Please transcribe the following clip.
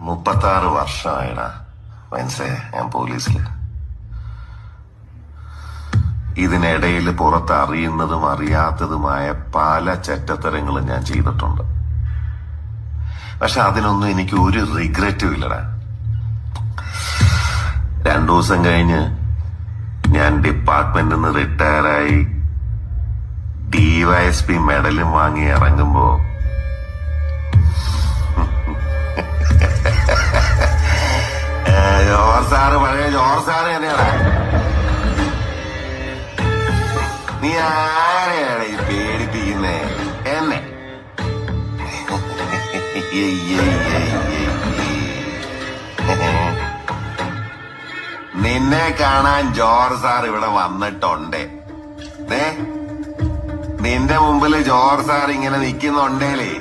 36 വർഷമായിടാ മനസ്സേ ഞാൻ പോലീസില്. ഇതിനിടയിൽ പുറത്ത് അറിയുന്നതും അറിയാത്തതുമായ പല ചെറ്റത്തരങ്ങളും ഞാൻ ചെയ്തിട്ടുണ്ട്. പക്ഷെ അതിനൊന്നും എനിക്ക് ഒരു റിഗ്രറ്റും ഇല്ലടാ. 2 ദിവസം കഴിഞ്ഞ് ഞാൻ ഡിപ്പാർട്ട്മെന്റിൽ നിന്ന് റിട്ടയറായി DYSP മെഡലും വാങ്ങി ഇറങ്ങുമ്പോ പഴയ ജോർജ് സാറ് തന്നെയാണ്. നീ ആരെയാണ് ഈ പേടിപ്പിക്കുന്നേ എന്നെ? നിന്നെ കാണാൻ ജോർജ് സാർ ഇവിടെ വന്നിട്ടുണ്ട്. നിന്റെ മുമ്പില് ജോർജ് സാർ ഇങ്ങനെ നിൽക്കുന്നുണ്ടേലേ